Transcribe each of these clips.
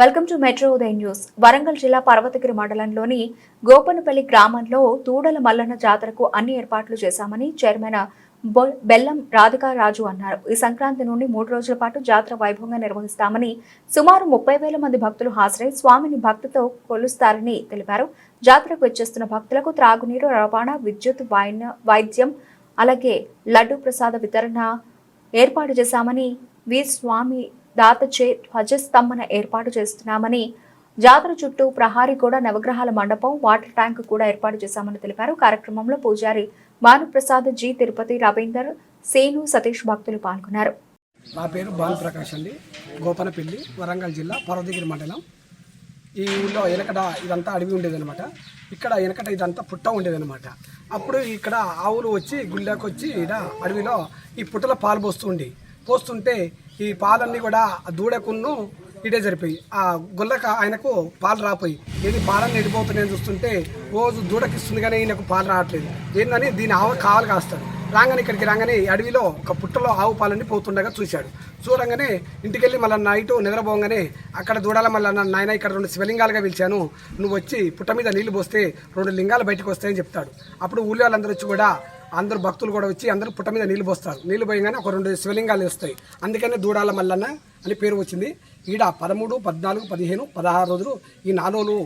Welcome to metro ఉదయం news. Warangal జిల్లా పర్వతగిరి మండలంలోని గోపనపల్లి గ్రామంలో తూడల మల్లన్న జాతరకు అన్ని ఏర్పాట్లు చేశామని చైర్మన్ బెల్లం రాధికారాజు అన్నారు. ఈ సంక్రాంతి నుండి 3 రోజుల పాటు జాతర వైభవంగా నిర్వహిస్తామని, సుమారు 30,000 మంది భక్తులు హాజరై స్వామిని భక్తితో కొలుస్తారని తెలిపారు. జాతరకు వచ్చేస్తున్న భక్తులకు త్రాగునీరు, రవాణా, విద్యుత్, వైద్యం, అలాగే లడ్డు ప్రసాద వితరణ ఏర్పాటు చేశామని, స్వామి దాతచే ధ్వజస్తంభన ఏర్పాటు చేస్తున్నామని, జాతర చుట్టూ ప్రహారీ కూడా, నవగ్రహాల మండపం, వాటర్ ట్యాంక్ కూడా ఏర్పాటు చేశామని తెలిపారు. కార్యక్రమంలో పూజారి భానుప్రసాద్, జి తిరుపతి, రవీందర్, సేను, సతీష్ భక్తులు పాల్గొన్నారు. నా పేరు భానుప్రకాష్ అండి. గోపనపల్లి, వరంగల్ జిల్లా, పర్వతగిరి మండలం. ఈ ఊళ్ళో వెనకట ఇదంతా అడవి ఉండేదన్నమాట. ఇక్కడ వెనకట ఇదంతా పుట్ట ఉండేదన్నమాట. అప్పుడు ఇక్కడ ఆవులు వచ్చి గుళ్ళకి వచ్చి ఇక్కడ అడవిలో ఈ పుట్టలో పాలు పోస్తుంటే ఈ పాలన్నీ కూడా దూడకున్ను ఇటే జరిపోయి ఆ గుల్లక ఆయనకు పాలు రాపోయి ఏది పాలన్నీ ఎడిపోతున్నాయని చూస్తుంటే రోజు దూడకిస్తుంది కానీ ఈయనకు పాలు రావట్లేదు. ఏందని దీని ఆవు కావాలి కాస్తాడు. రాగానే ఇక్కడికి రాగానే అడవిలో ఒక పుట్టలో ఆవు పాలన్నీ పోతుండగా చూడంగానే ఇంటికి వెళ్ళి మళ్ళీ నైటు నిద్రపోగానే అక్కడ దూడాల మళ్ళీ నాయన ఇక్కడ 2 శివలింగాలుగా పిలిచాను, నువ్వు వచ్చి పుట్ట మీద నీళ్లు పోస్తే 2 లింగాలు బయటకు వస్తాయని చెప్తాడు. అప్పుడు ఊళ్ళో వాళ్ళందరూ వచ్చి కూడా అందరూ భక్తులు కూడా వచ్చి అందరూ పుట్ట మీద నీళ్లు పోస్తారు. నీళ్లు పోయగానే ఒక 2 శివలింగాలు వస్తాయి. అందుకనే దూడాల మల్లన్న అని పేరు వచ్చింది. ఈడ 13, 14, 15, 16 రోజులు ఈ 4 రోజులు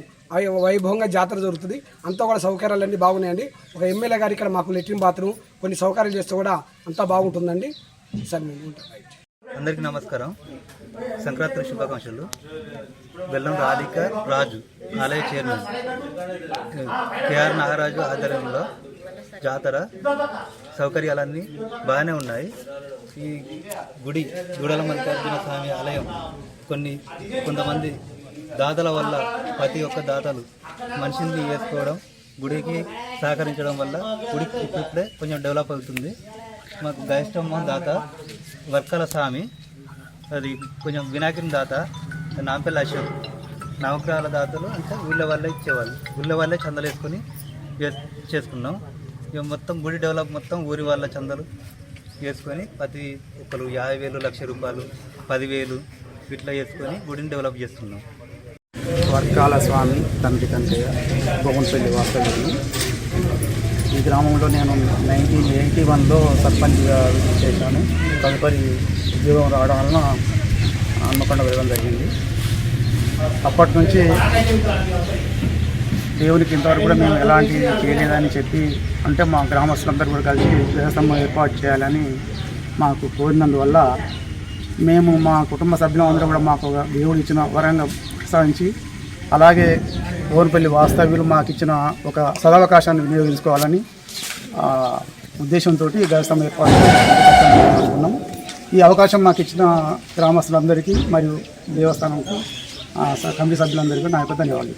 వైభవంగా జాతర జరుగుతుంది. అంతా కూడా సౌకర్యాలన్నీ బాగున్నాయండి. ఒక ఎమ్మెల్యే గారు ఇక్కడ మాకు లెట్రిన్ బాత్రూమ్ కొన్ని సౌకర్యాలు చేస్తే కూడా అంతా బాగుంటుందండి. సార్ అందరికీ నమస్కారం. సంక్రాంతి శుభాకాంక్షలు. బెల్లం రాధికారాజు ఆలయ చైర్మన్ కేఆర్ నాగరాజు ఆధ్వర్యంలో జాతర సౌకర్యాలన్నీ బాగానే ఉన్నాయి. ఈ గుడి దూడల మల్లికార్జున స్వామి ఆలయం కొంతమంది దాతల వల్ల, ప్రతి ఒక్క దాతలు మనిషిని వేసుకోవడం, గుడికి సహకరించడం వల్ల గుడి ఇప్పుడే కొంచెం డెవలప్ అవుతుంది. మాకు గైష్టమ్మ దాత వర్కల స్వామి, అది కొంచెం వినాయకుని దాత నాంపల్లి అశోక్, నవగ్రహాల దాతలు అంటే వీళ్ళ వల్లే ఇచ్చేవాళ్ళు. వీళ్ళ వల్లే చందలు వేసుకొని చేసుకున్నాం. ఇక మొత్తం గుడి డెవలప్ మొత్తం ఊరి వాళ్ళ చందలు వేసుకొని ప్రతి ఒక్కరు 50,000, 1,00,000 రూపాయలు, 10,000 ఇట్లా వేసుకొని గుడిని డెవలప్ చేస్తున్నాం. వర్కాల స్వామి తండ్రి కంటయ్య, గోపనపల్లి వాస్తవ్యులు. ఈ గ్రామంలో నేను 1981లో సర్పంచ్గా చేశాను. తదుపరి ఉద్యోగం రావడం వలన హన్మకొండ వెళ్ళడం జరిగింది. అప్పటి నుంచి దేవునికి ఇంతవరకు కూడా మేము ఎలాంటి చేయలేదని చెప్పి, అంటే మా గ్రామస్తులందరూ కూడా కలిసి ధ్వజస్తంభం ఏర్పాటు చేయాలని మాకు కోరినందువల్ల మేము మా కుటుంబ సభ్యులందరూ కూడా మాకు దేవుడు ఇచ్చిన వరంగా ప్రసాదించి, అలాగే గోపనపల్లి వాస్తవ్యులు మాకు ఇచ్చిన ఒక సదవకాశాన్ని వినియోగించుకోవాలని ఉద్దేశంతో ధ్వజస్తంభం ఏర్పాటు చేసుకున్నాం. ఈ అవకాశం మాకు ఇచ్చిన గ్రామస్తులందరికీ మరియు దేవస్థానం కమిటీ సభ్యులందరికీ నా యొక్క ధన్యవాదాలు.